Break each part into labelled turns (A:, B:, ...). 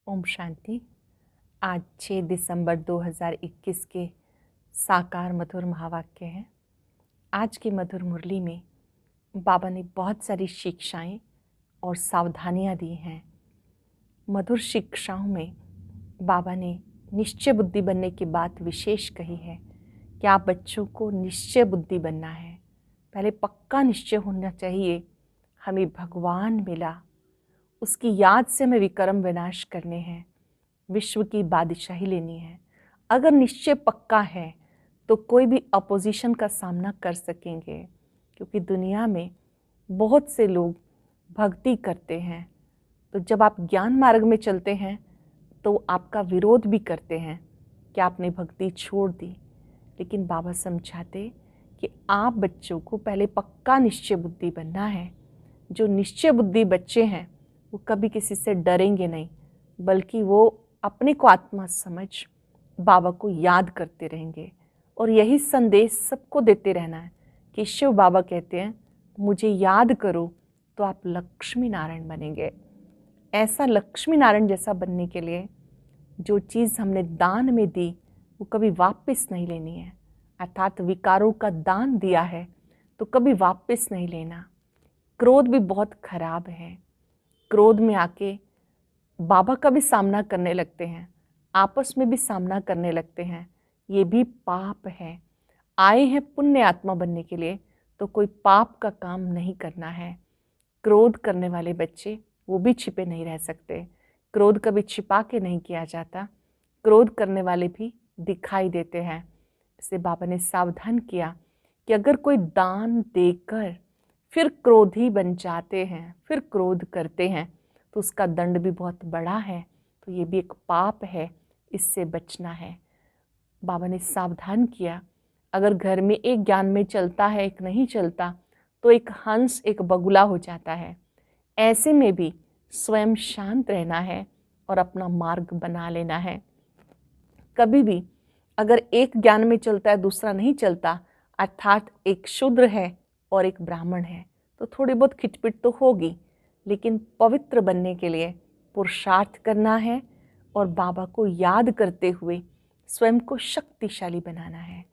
A: ओम शांति। आज 6 दिसंबर 2021 के साकार मधुर महावाक्य हैं। आज की मधुर मुरली में बाबा ने बहुत सारी शिक्षाएं और सावधानियां दी हैं। मधुर शिक्षाओं में बाबा ने निश्चय बुद्धि बनने की बात विशेष कही है कि आप बच्चों को निश्चय बुद्धि बनना है। पहले पक्का निश्चय होना चाहिए, हमें भगवान मिला, उसकी याद से हमें विक्रम विनाश करने हैं, विश्व की बादशाही लेनी है। अगर निश्चय पक्का है तो कोई भी अपोजिशन का सामना कर सकेंगे, क्योंकि दुनिया में बहुत से लोग भक्ति करते हैं, तो जब आप ज्ञान मार्ग में चलते हैं तो आपका विरोध भी करते हैं कि आपने भक्ति छोड़ दी। लेकिन बाबा समझाते कि आप बच्चों को पहले पक्का निश्चय बुद्धि बनना है। जो निश्चय बुद्धि बच्चे हैं वो कभी किसी से डरेंगे नहीं, बल्कि वो अपने को आत्मा समझ बाबा को याद करते रहेंगे। और यही संदेश सबको देते रहना है कि शिव बाबा कहते हैं, मुझे याद करो तो आप लक्ष्मी नारायण बनेंगे। ऐसा लक्ष्मी नारायण जैसा बनने के लिए जो चीज़ हमने दान में दी वो कभी वापस नहीं लेनी है। अर्थात विकारों का दान दिया है तो कभी वापस नहीं लेना। क्रोध भी बहुत खराब है। क्रोध में आके बाबा का भी सामना करने लगते हैं, आपस में भी सामना करने लगते हैं। ये भी पाप है। आए हैं पुण्य आत्मा बनने के लिए तो कोई पाप का काम नहीं करना है। क्रोध करने वाले बच्चे वो भी छिपे नहीं रह सकते। क्रोध कभी छिपा के नहीं किया जाता। क्रोध करने वाले भी दिखाई देते हैं। इससे बाबा ने सावधान किया कि अगर कोई दान देकर फिर क्रोधी बन जाते हैं, फिर क्रोध करते हैं, तो उसका दंड भी बहुत बड़ा है। तो ये भी एक पाप है, इससे बचना है। बाबा ने सावधान किया, अगर घर में एक ज्ञान में चलता है, एक नहीं चलता, तो एक हंस एक बगुला हो जाता है। ऐसे में भी स्वयं शांत रहना है और अपना मार्ग बना लेना है। कभी भी अगर एक ज्ञान में चलता है, दूसरा नहीं चलता, अर्थात एक शूद्र है और एक ब्राह्मण है, तो थोड़ी बहुत खिटपिट तो होगी, लेकिन पवित्र बनने के लिए पुरुषार्थ करना है और बाबा को याद करते हुए स्वयं को शक्तिशाली बनाना है।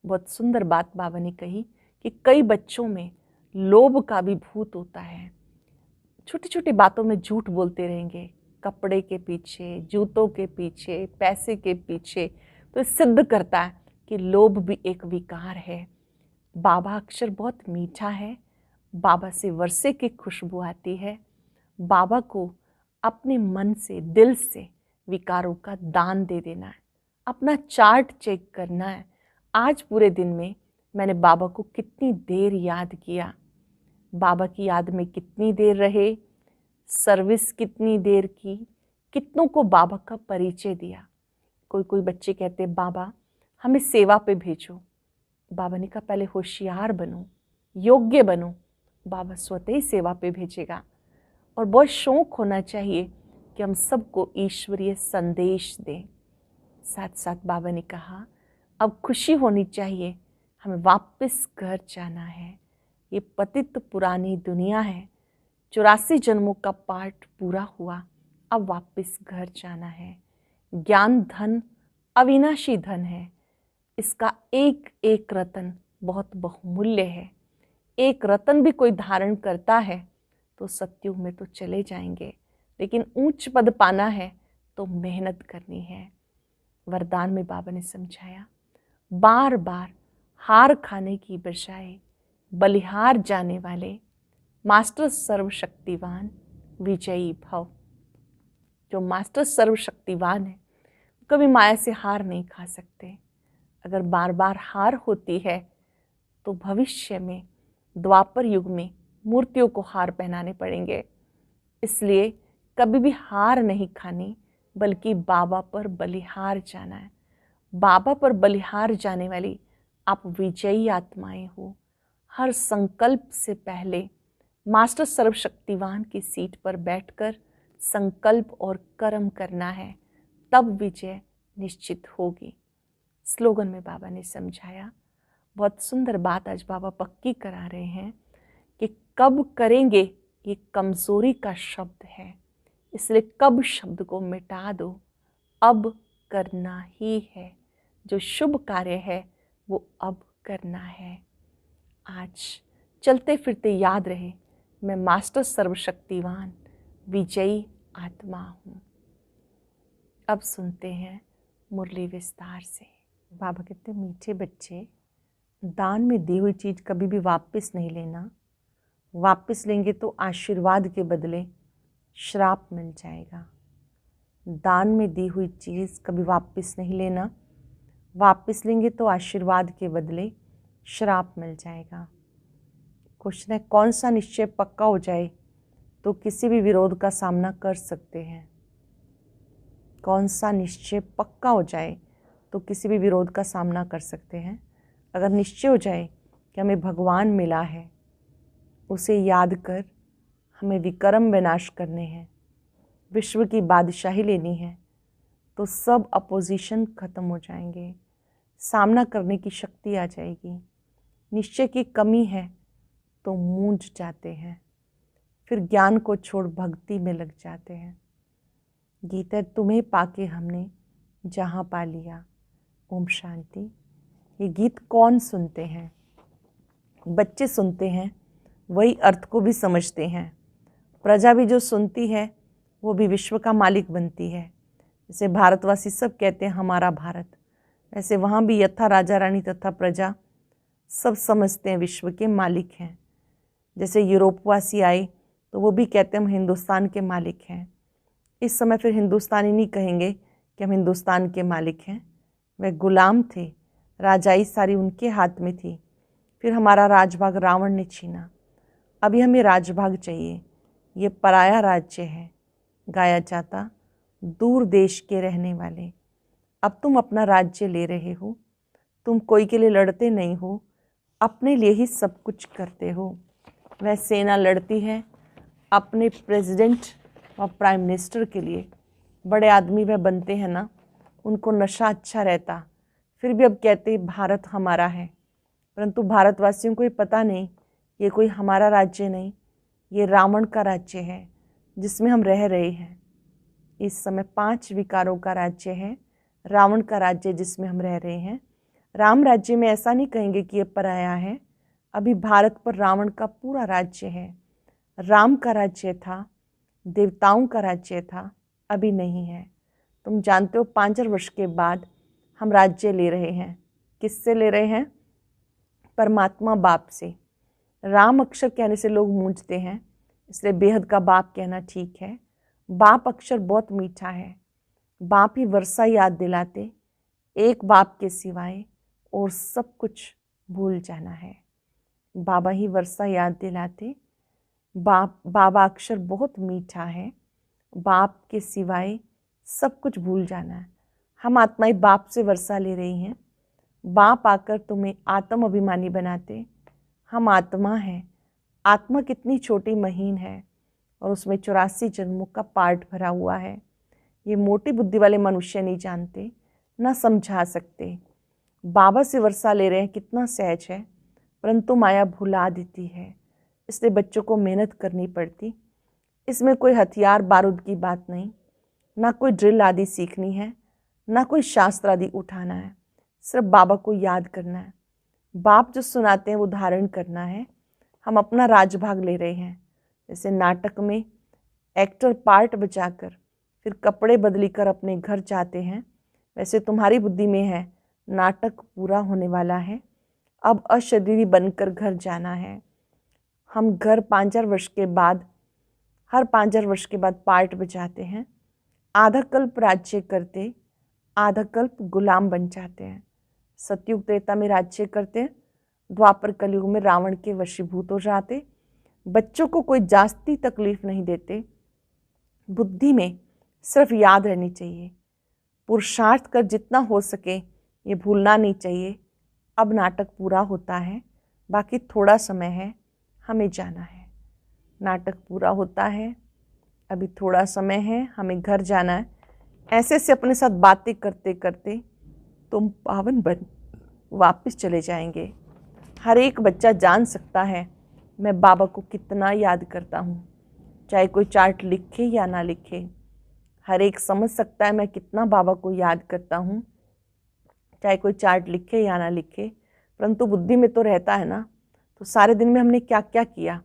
A: बहुत सुंदर बात बाबा ने कही कि कई बच्चों में लोभ का भी भूत होता है। छोटी छोटी बातों में झूठ बोलते रहेंगे, कपड़े के पीछे, जूतों के पीछे, पैसे के पीछे। तो ये सिद्ध करता है कि लोभ भी एक विकार है। बाबा अक्षर बहुत मीठा है, बाबा से वर्षे की खुशबू आती है। बाबा को अपने मन से, दिल से विकारों का दान दे देना है। अपना चार्ट चेक करना है, आज पूरे दिन में मैंने बाबा को कितनी देर याद किया, बाबा की याद में कितनी देर रहे, सर्विस कितनी देर की, कितनों को बाबा का परिचय दिया। कोई कोई बच्चे कहते बाबा हमें सेवा पे भेजो। बाबा ने कहा पहले होशियार बनो, योग्य बनो, बाबा स्वतः ही सेवा पे भेजेगा। और बहुत शौक होना चाहिए कि हम सबको ईश्वरीय संदेश दें। साथ साथ बाबा ने कहा अब खुशी होनी चाहिए, हमें वापस घर जाना है। ये पतित पुरानी दुनिया है, 84 जन्मों का पाठ पूरा हुआ, अब वापस घर जाना है। ज्ञान धन अविनाशी धन है, इसका एक एक रतन बहुत बहुमूल्य है। एक रतन भी कोई धारण करता है तो सत्युग में तो चले जाएंगे, लेकिन ऊंच पद पाना है तो मेहनत करनी है। वरदान में बाबा ने समझाया, बार बार हार खाने की बजाय बलिहार जाने वाले मास्टर सर्वशक्तिवान विजयी भव। जो मास्टर सर्वशक्तिवान है कभी माया से हार नहीं खा सकते। अगर बार बार हार होती है तो भविष्य में द्वापर युग में मूर्तियों को हार पहनाने पड़ेंगे। इसलिए कभी भी हार नहीं खानी, बल्कि बाबा पर बलिहार जाना है। बाबा पर बलिहार जाने वाली आप विजयी आत्माएं हो। हर संकल्प से पहले मास्टर सर्वशक्तिवान की सीट पर बैठकर संकल्प और कर्म करना है, तब विजय निश्चित होगी। स्लोगन में बाबा ने समझाया, बहुत सुंदर बात आज बाबा पक्की करा रहे हैं कि कब करेंगे, ये कमजोरी का शब्द है। इसलिए कब शब्द को मिटा दो, अब करना ही है। जो शुभ कार्य है वो अब करना है। आज चलते फिरते याद रहे, मैं मास्टर सर्वशक्तिवान विजयी आत्मा हूँ। अब सुनते हैं मुरली विस्तार से। बाबा कहते मीठे बच्चे, दान में दी हुई चीज़ कभी भी वापस नहीं लेना। वापस लेंगे तो आशीर्वाद के बदले श्राप मिल जाएगा। दान में दी हुई चीज़ कभी वापस नहीं लेना। वापस लेंगे तो आशीर्वाद के बदले श्राप मिल जाएगा। क्वेश्चन है, कौन सा निश्चय पक्का हो जाए तो किसी भी विरोध का सामना कर सकते हैं? कौन सा निश्चय पक्का हो जाए तो किसी भी विरोध का सामना कर सकते हैं? अगर निश्चय हो जाए कि हमें भगवान मिला है, उसे याद कर हमें विक्रम विनाश करने हैं, विश्व की बादशाही लेनी है, तो सब अपोजिशन खत्म हो जाएंगे, सामना करने की शक्ति आ जाएगी। निश्चय की कमी है तो मूंझ जाते हैं, फिर ज्ञान को छोड़ भक्ति में लग जाते हैं। गीता, तुम्हें पाके हमने जहाँ पा लिया। ओम शांति। ये गीत कौन सुनते हैं? बच्चे सुनते हैं, वही अर्थ को भी समझते हैं। प्रजा भी जो सुनती है वो भी विश्व का मालिक बनती है। जैसे भारतवासी सब कहते हैं हमारा भारत, वैसे वहाँ भी यथा राजा रानी तथा प्रजा सब समझते हैं विश्व के मालिक हैं। जैसे यूरोपवासी आए तो वो भी कहते हैं हम हिंदुस्तान के मालिक हैं। इस समय फिर हिंदुस्तानी नहीं कहेंगे कि हम हिंदुस्तान के मालिक हैं, वह गुलाम थे, राजाई सारी उनके हाथ में थी। फिर हमारा राजभाग रावण ने छीना, अभी हमें राजभाग चाहिए। ये पराया राज्य है, गाया जाता दूर देश के रहने वाले। अब तुम अपना राज्य ले रहे हो, तुम कोई के लिए लड़ते नहीं हो, अपने लिए ही सब कुछ करते हो। वह सेना लड़ती है अपने प्रेसिडेंट और प्राइम मिनिस्टर के लिए। बड़े आदमी वह बनते हैं ना, उनको नशा अच्छा रहता, फिर भी अब कहते भारत हमारा है। परंतु भारतवासियों को ये पता नहीं, ये कोई हमारा राज्य नहीं, ये रावण का राज्य है जिसमें हम रह रहे हैं। इस समय 5 विकारों का राज्य है, रावण का राज्य जिसमें हम रह रहे हैं। राम राज्य में ऐसा नहीं कहेंगे कि ये पराया है, अभी भारत पर रावण का पूरा राज्य है। राम का राज्य था, देवताओं का राज्य था, अभी नहीं है। तुम जानते हो 5 वर्ष के बाद हम राज्य ले रहे हैं। किससे ले रहे हैं? परमात्मा बाप से। राम अक्षर कहने से लोग मूंझते हैं, इसलिए बेहद का बाप कहना ठीक है। बाप अक्षर बहुत मीठा है। बाप ही वर्षा याद दिलाते, एक बाप के सिवाय और सब कुछ भूल जाना है। बाबा ही वर्षा याद दिलाते। बाबा अक्षर बहुत मीठा है, बाप के सिवाय सब कुछ भूल जाना है। हम आत्माएं बाप से वर्षा ले रही हैं। बाप आकर तुम्हें आत्म अभिमानी बनाते। हम आत्मा हैं। आत्मा कितनी छोटी महीन है और उसमें 84 जन्मों का पार्ट भरा हुआ है। ये मोटी बुद्धि वाले मनुष्य नहीं जानते, ना समझा सकते। बाबा से वर्षा ले रहे हैं, कितना सहज है, परंतु माया भुला देती है। इसलिए बच्चों को मेहनत करनी पड़ती। इसमें कोई हथियार बारूद की बात नहीं, ना कोई ड्रिल आदि सीखनी है, ना कोई शास्त्र आदि उठाना है। सिर्फ बाबा को याद करना है। बाप जो सुनाते हैं वो धारण करना है। हम अपना राजभाग ले रहे हैं। जैसे नाटक में एक्टर पार्ट बचाकर फिर कपड़े बदली कर अपने घर जाते हैं, वैसे तुम्हारी बुद्धि में है नाटक पूरा होने वाला है, अब अशरीरी बनकर घर जाना है। हम घर 5 वर्ष के बाद, हर 5 वर्ष के बाद पार्ट बचाते हैं। आधा कल्प राज्य करते, आधा कल्प गुलाम बन जाते हैं। सतयुग त्रेता में राज्य करते, द्वापर कलयुग में रावण के वशीभूत हो जाते। बच्चों को कोई जास्ती तकलीफ नहीं देते। बुद्धि में सिर्फ याद रहनी चाहिए। पुरुषार्थ कर जितना हो सके ये भूलना नहीं चाहिए। अब नाटक पूरा होता है, बाकी थोड़ा समय है, हमें जाना है। नाटक पूरा होता है, अभी थोड़ा समय है, हमें घर जाना है। ऐसे से अपने साथ बातें करते करते तुम पावन बन वापस चले जाएंगे। हर एक बच्चा जान सकता है मैं बाबा को कितना याद करता हूँ। चाहे कोई चार्ट लिखे या ना लिखे। हर एक समझ सकता है मैं कितना बाबा को याद करता हूँ, चाहे कोई चार्ट लिखे या ना लिखे, परंतु बुद्धि में तो रहता है ना। तो सारे दिन में हमने क्या क्या किया।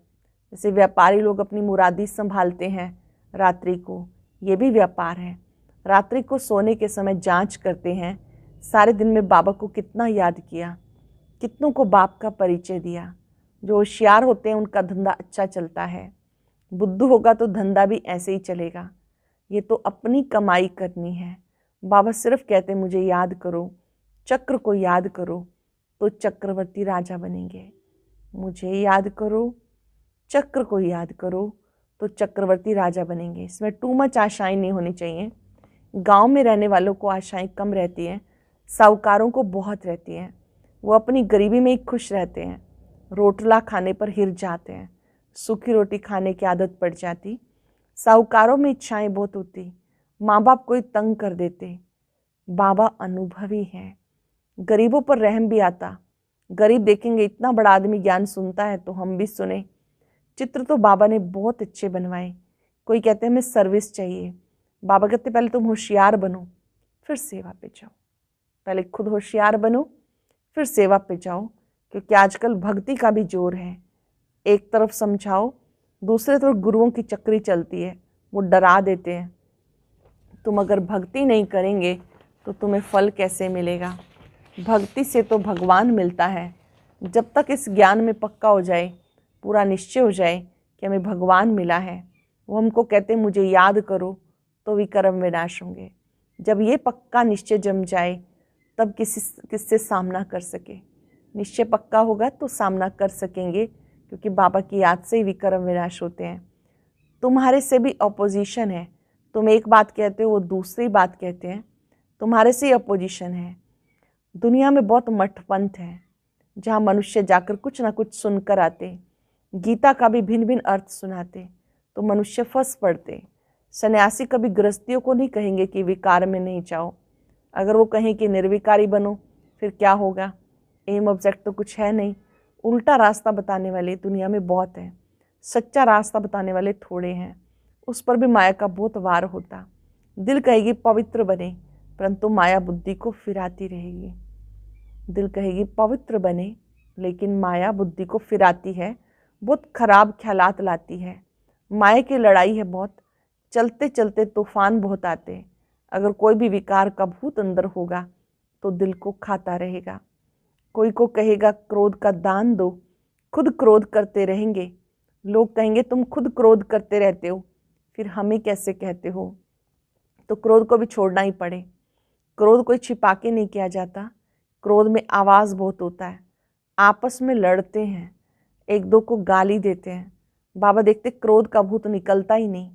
A: जैसे व्यापारी लोग अपनी मुरादी संभालते हैं रात्रि को, ये भी व्यापार है। रात्रि को सोने के समय जांच करते हैं, सारे दिन में बाबा को कितना याद किया, कितनों को बाप का परिचय दिया। जो होशियार होते हैं उनका धंधा अच्छा चलता है, बुद्धू होगा तो धंधा भी ऐसे ही चलेगा। ये तो अपनी कमाई करनी है। बाबा सिर्फ कहते मुझे याद करो, चक्र को याद करो तो चक्रवर्ती राजा बनेंगे। मुझे याद करो, चक्र को याद करो तो चक्रवर्ती राजा बनेंगे। इसमें टू मच आशाएं नहीं होनी चाहिए। गांव में रहने वालों को आशाएं कम रहती हैं, साहूकारों को बहुत रहती हैं। वो अपनी गरीबी में ही खुश रहते हैं, रोटला खाने पर हिर जाते हैं, सूखी रोटी खाने की आदत पड़ जाती। साहूकारों में इच्छाएं बहुत होती, माँ बाप को ही तंग कर देते। बाबा अनुभवी हैं, गरीबों पर रहम भी आता। गरीब देखेंगे इतना बड़ा आदमी ज्ञान सुनता है तो हम भी सुने। चित्र तो बाबा ने बहुत अच्छे बनवाए। कोई कहते हैं हमें सर्विस चाहिए, बाबा कहते पहले तुम होशियार बनो फिर सेवा पे जाओ। पहले खुद होशियार बनो फिर सेवा पे जाओ, क्योंकि आजकल भक्ति का भी जोर है। एक तरफ समझाओ, दूसरे तरफ गुरुओं की चक्री चलती है, वो डरा देते हैं। तुम अगर भक्ति नहीं करेंगे तो तुम्हें फल कैसे मिलेगा। भक्ति से तो भगवान मिलता है। जब तक इस ज्ञान में पक्का हो जाए, पूरा निश्चय हो जाए कि हमें भगवान मिला है, वो हमको कहते हैं मुझे याद करो तो विकर्म विनाश होंगे। जब ये पक्का निश्चय जम जाए तब किससे सामना कर सके। निश्चय पक्का होगा तो सामना कर सकेंगे, क्योंकि बाबा की याद से ही विकर्म विनाश होते हैं। तुम्हारे से भी अपोजिशन है, तुम एक बात कहते हो वो दूसरी बात कहते हैं, तुम्हारे से ही अपोजिशन है। दुनिया में बहुत मठ पंथ है जहाँ मनुष्य जाकर कुछ ना कुछ सुनकर आते, गीता का भी भिन्न भिन्न अर्थ सुनाते तो मनुष्य फंस पड़ते। सन्यासी कभी गृहस्थियों को नहीं कहेंगे कि विकार में नहीं जाओ। अगर वो कहें कि निर्विकारी बनो फिर क्या होगा। एम ऑब्जेक्ट तो कुछ है नहीं। उल्टा रास्ता बताने वाले दुनिया में बहुत हैं, सच्चा रास्ता बताने वाले थोड़े हैं। उस पर भी माया का बहुत वार होता। दिल कहेगी पवित्र बने, परंतु माया बुद्धि को फिराती रहेगी। दिल कहेगी पवित्र बने, लेकिन माया बुद्धि को फिराती है, बहुत खराब ख्यालात लाती है। माया की लड़ाई है बहुत, चलते चलते तूफान बहुत आते। अगर कोई भी विकार का भूत अंदर होगा तो दिल को खाता रहेगा। कोई को कहेगा क्रोध का दान दो, खुद क्रोध करते रहेंगे। लोग कहेंगे तुम खुद क्रोध करते रहते हो, फिर हमें कैसे कहते हो। तो क्रोध को भी छोड़ना ही पड़े। क्रोध कोई छिपा के नहीं किया जाता। क्रोध में आवाज़ बहुत होता है, आपस में लड़ते हैं, एक दो को गाली देते हैं। बाबा देखते क्रोध का भूत निकलता ही नहीं।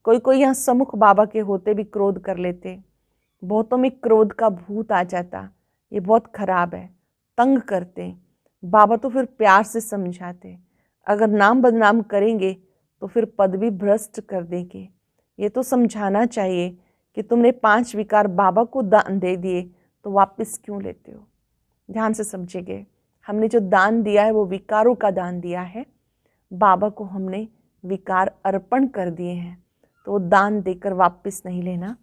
A: कोई कोई यहाँ सम्मुख बाबा के होते भी क्रोध कर लेते। बहुतों में क्रोध का भूत आ जाता, ये बहुत खराब है, तंग करते। बाबा तो फिर प्यार से समझाते, अगर नाम बदनाम करेंगे तो फिर पद भी भ्रष्ट कर देंगे। ये तो समझाना चाहिए कि तुमने 5 विकार बाबा को दान दे दिए तो वापस क्यों लेते हो। ध्यान से समझेंगे, हमने जो दान दिया है वो विकारों का दान दिया है। बाबा को हमने विकार अर्पण कर दिए हैं, तो वो दान देकर वापस नहीं लेना।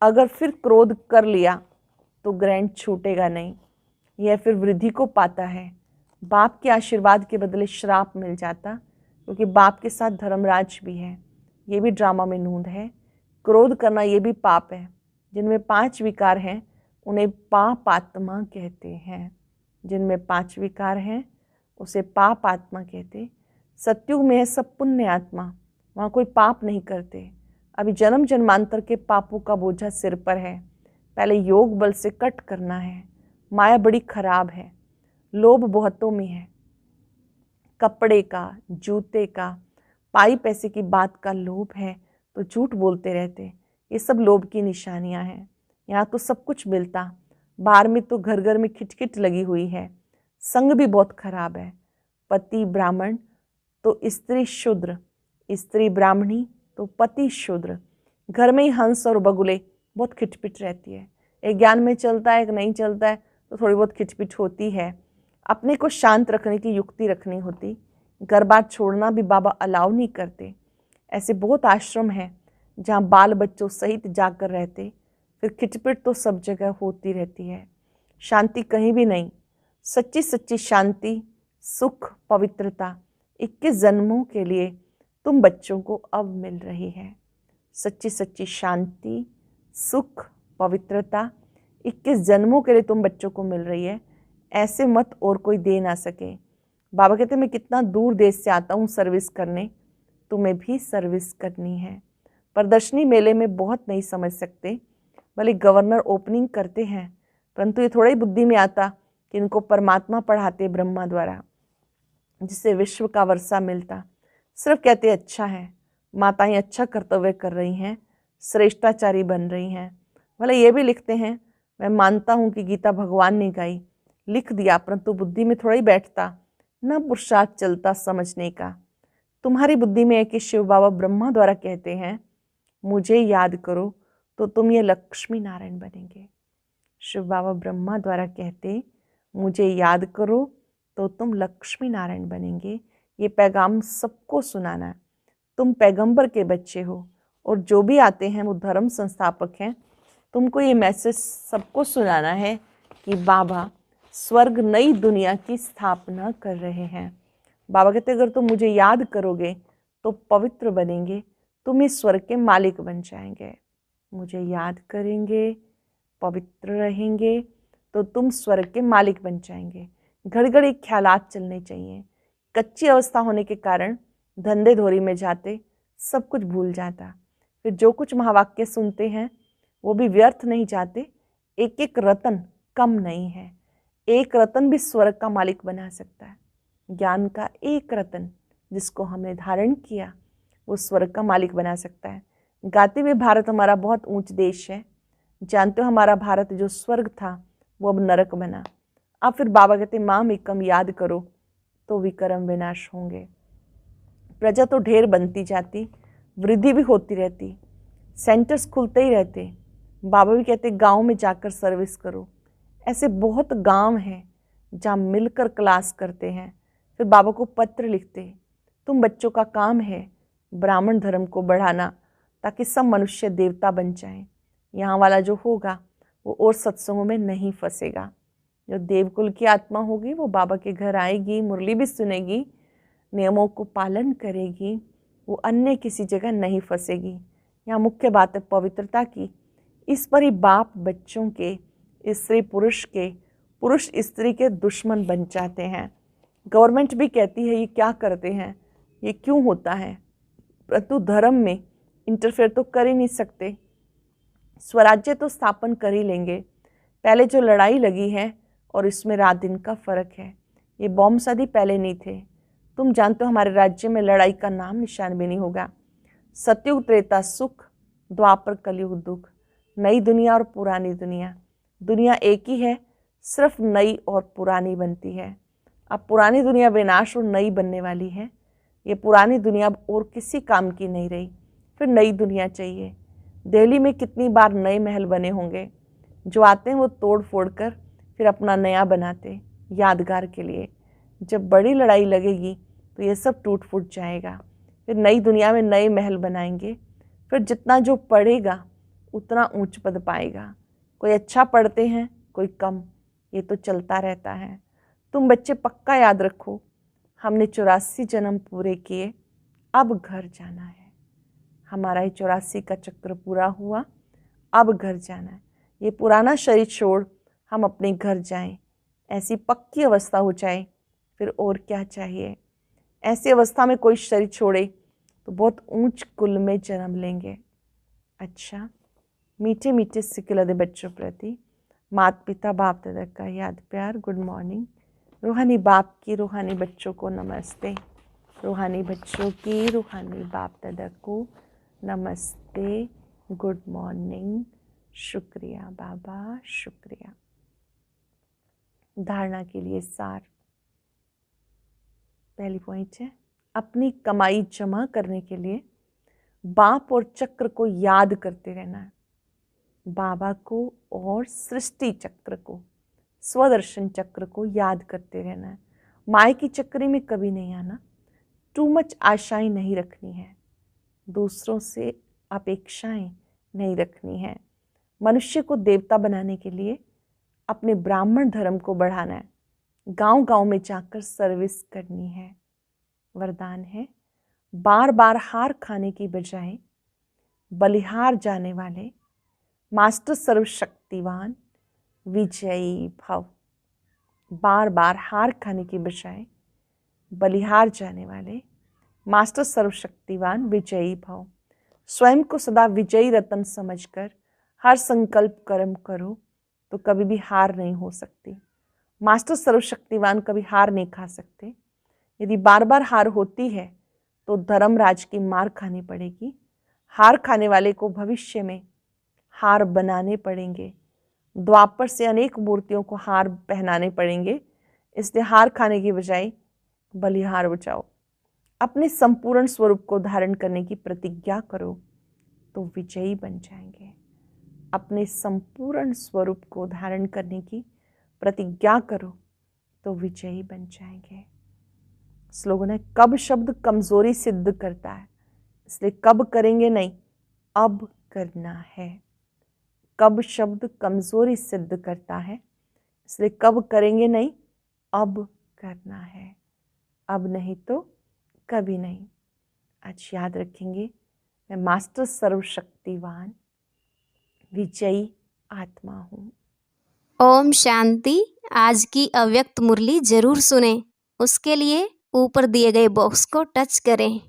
A: अगर फिर क्रोध कर लिया तो ग्रैंड छूटेगा नहीं, यह फिर वृद्धि को पाता है। बाप के आशीर्वाद के बदले श्राप मिल जाता, क्योंकि बाप के साथ धर्मराज भी है। ये भी ड्रामा में नूंद है। क्रोध करना ये भी पाप है। जिनमें 5 विकार हैं उन्हें पाप आत्मा कहते हैं। जिनमें 5 विकार हैं उसे पाप आत्मा कहते। सत्युग में है सब पुण्य आत्मा, वहाँ कोई पाप नहीं करते। अभी जन्म जन्मांतर के पापों का बोझा सिर पर है, पहले योग बल से कट करना है। माया बड़ी खराब है, लोभ बहुतों में है। कपड़े का, जूते का, पाई पैसे की बात का लोभ है तो झूठ बोलते रहते। ये सब लोभ की निशानियां हैं। यहाँ तो सब कुछ मिलता, बाहर में तो घर घर में खिटखिट लगी हुई है। संग भी बहुत खराब है। पति ब्राह्मण तो स्त्री शूद्र, स्त्री ब्राह्मणी तो पति शूद्र। घर में ही हंस और बगुले बहुत खिटपिट रहती है। एक ज्ञान में चलता है, एक नहीं चलता है तो थोड़ी बहुत खिटपिट होती है। अपने को शांत रखने की युक्ति रखनी होती। घर बार छोड़ना भी बाबा अलाउ नहीं करते। ऐसे बहुत आश्रम हैं जहाँ बाल बच्चों सहित जाकर रहते, फिर खिटपिट तो सब जगह होती रहती है, शांति कहीं भी नहीं। सच्ची सच्ची शांति, सुख, पवित्रता 21 जन्मों के लिए तुम बच्चों को अब मिल रही है। सच्ची सच्ची शांति, सुख, पवित्रता 21 जन्मों के लिए तुम बच्चों को मिल रही है। ऐसे मत और कोई दे ना सके। बाबा कहते मैं कितना दूर देश से आता हूँ सर्विस करने, तुम्हें भी सर्विस करनी है। प्रदर्शनी मेले में बहुत नहीं समझ सकते, भले गवर्नर ओपनिंग करते हैं, परंतु ये थोड़ा ही बुद्धि में आता कि इनको परमात्मा पढ़ाते ब्रह्मा द्वारा, जिससे विश्व का वर्षा मिलता। सिर्फ कहते अच्छा है, माताएं अच्छा कर्तव्य कर रही हैं, श्रेष्ठाचारी बन रही हैं। भले ये भी लिखते हैं, मैं मानता हूँ कि गीता भगवान ने गाई, लिख दिया, परंतु बुद्धि में थोड़ा ही बैठता, न पुरुषार्थ चलता समझने का। तुम्हारी बुद्धि में है कि शिव बाबा ब्रह्मा द्वारा कहते हैं मुझे याद करो तो तुम ये लक्ष्मी नारायण बनेंगे। शिव बाबा ब्रह्मा द्वारा कहते मुझे याद करो तो तुम लक्ष्मी नारायण बनेंगे। ये पैगाम सबको सुनाना है। तुम पैगंबर के बच्चे हो और जो भी आते हैं वो धर्म संस्थापक हैं। तुमको ये मैसेज सबको सुनाना है कि बाबा स्वर्ग नई दुनिया की स्थापना कर रहे हैं। बाबा कहते अगर तुम मुझे याद करोगे तो पवित्र बनेंगे, तुम इस स्वर्ग के मालिक बन जाएंगे। मुझे याद करेंगे, पवित्र रहेंगे तो तुम स्वर्ग के मालिक बन जाएंगे। घड़ी घड़ी ख्यालात चलने चाहिए। कच्ची अवस्था होने के कारण धंधे धोरी में जाते सब कुछ भूल जाता। फिर जो कुछ महावाक्य सुनते हैं वो भी व्यर्थ नहीं जाते। एक एक रतन कम नहीं है। एक रतन भी स्वर्ग का मालिक बना सकता है। ज्ञान का एक रतन जिसको हमने धारण किया वो स्वर्ग का मालिक बना सकता है। गाते हुए भारत हमारा बहुत ऊंच देश है। जानते हो हमारा भारत जो स्वर्ग था वो अब नरक बना। अब फिर बाबा कहते माम एकम याद करो तो विक्रम विनाश होंगे। प्रजा तो ढेर बनती जाती, वृद्धि भी होती रहती, सेंटर्स खुलते ही रहते। बाबा भी कहते गांव में जाकर सर्विस करो। ऐसे बहुत गांव हैं जहाँ मिलकर क्लास करते हैं, फिर बाबा को पत्र लिखते। तुम बच्चों का काम है ब्राह्मण धर्म को बढ़ाना ताकि सब मनुष्य देवता बन जाएं। यहाँ वाला जो होगा वो और सत्संगों में नहीं फंसेगा। जो देवकुल की आत्मा होगी वो बाबा के घर आएगी, मुरली भी सुनेगी, नियमों को पालन करेगी, वो अन्य किसी जगह नहीं फंसेगी। यहाँ मुख्य बात है पवित्रता की। इस पर ही बाप बच्चों के, स्त्री पुरुष के, पुरुष स्त्री के दुश्मन बन जाते हैं। गवर्नमेंट भी कहती है ये क्या करते हैं, ये क्यों होता है, परंतु धर्म में इंटरफेयर तो कर ही नहीं सकते। स्वराज्य तो स्थापन कर ही लेंगे। पहले जो लड़ाई लगी है और इसमें रात दिन का फर्क है। ये बॉम्ब शादी पहले नहीं थे। तुम जानते हो हमारे राज्य में लड़ाई का नाम निशान भी नहीं होगा। सतयुग त्रेता सुख, द्वापर कलयुग दुख। नई दुनिया और पुरानी दुनिया, दुनिया एक ही है, सिर्फ नई और पुरानी बनती है। अब पुरानी दुनिया विनाश और नई बनने वाली है। ये पुरानी दुनिया अब और किसी काम की नहीं रही, फिर नई दुनिया चाहिए। दिल्ली में कितनी बार नए महल बने होंगे। जो आते हैं वो तोड़ फोड़ कर फिर अपना नया बनाते यादगार के लिए। जब बड़ी लड़ाई लगेगी तो ये सब टूट फूट जाएगा। फिर नई दुनिया में नए महल बनाएंगे। फिर जितना जो पढ़ेगा उतना ऊंच पद पाएगा। कोई अच्छा पढ़ते हैं, कोई कम, ये तो चलता रहता है। तुम बच्चे पक्का याद रखो, हमने 84 जन्म पूरे किए, अब घर जाना है। हमारा ये 84 का चक्र पूरा हुआ, अब घर जाना है। ये पुराना शरीर छोड़ हम अपने घर जाएं, ऐसी पक्की अवस्था हो जाए, फिर और क्या चाहिए। ऐसी अवस्था में कोई शरीर छोड़े तो बहुत ऊंच कुल में जन्म लेंगे। अच्छा, मीठे मीठे सिखिलदे बच्चों प्रति माता पिता बाप दादा का याद प्यार, गुड मॉर्निंग। रूहानी बाप की रूहानी बच्चों को नमस्ते। रूहानी बच्चों की रूहानी बाप दादा को नमस्ते, गुड मॉर्निंग, शुक्रिया बाबा, शुक्रिया। धारणा के लिए सार। पहली पॉइंट है अपनी कमाई जमा करने के लिए बाप और चक्र को याद करते रहना है। बाबा को और सृष्टि चक्र को, स्वदर्शन चक्र को याद करते रहना है। माया की चक्री में कभी नहीं आना। टू मच आशाएं नहीं रखनी है। दूसरों से अपेक्षाएं नहीं रखनी है। मनुष्य को देवता बनाने के लिए अपने ब्राह्मण धर्म को बढ़ाना है। गांव-गांव में जाकर सर्विस करनी है। वरदान है, बार बार हार खाने की बजाय बलिहार जाने वाले, मास्टर सर्वशक्तिवान विजयी भव। बार बार हार खाने की बजाय बलिहार जाने वाले, मास्टर सर्वशक्तिवान विजयी भव। स्वयं को सदा विजयी रत्न समझकर हर संकल्प कर्म करो तो कभी भी हार नहीं हो सकती। मास्टर सर्वशक्तिवान कभी हार नहीं खा सकते। यदि बार बार हार होती है तो धर्मराज की मार खानी पड़ेगी। हार खाने वाले को भविष्य में हार बनाने पड़ेंगे। द्वापर से अनेक मूर्तियों को हार पहनाने पड़ेंगे। इसलिए हार खाने की बजाय बलिहार बचाओ। अपने संपूर्ण स्वरूप को धारण करने की प्रतिज्ञा करो तो विजयी बन जाएंगे। अपने संपूर्ण स्वरूप को धारण करने की प्रतिज्ञा करो तो विजयी बन जाएंगे। स्लोगन है, कब शब्द कमजोरी सिद्ध करता है, इसलिए कब करेंगे नहीं, अब करना है। कब शब्द कमजोरी सिद्ध करता है, इसलिए कब करेंगे नहीं, अब करना है। अब नहीं तो कभी नहीं। आज याद रखेंगे, मैं मास्टर सर्वशक्तिवान विजयी आत्मा हूँ।
B: ओम शांति। आज की अव्यक्त मुरली जरूर सुने। उसके लिए ऊपर दिए गए बॉक्स को टच करें।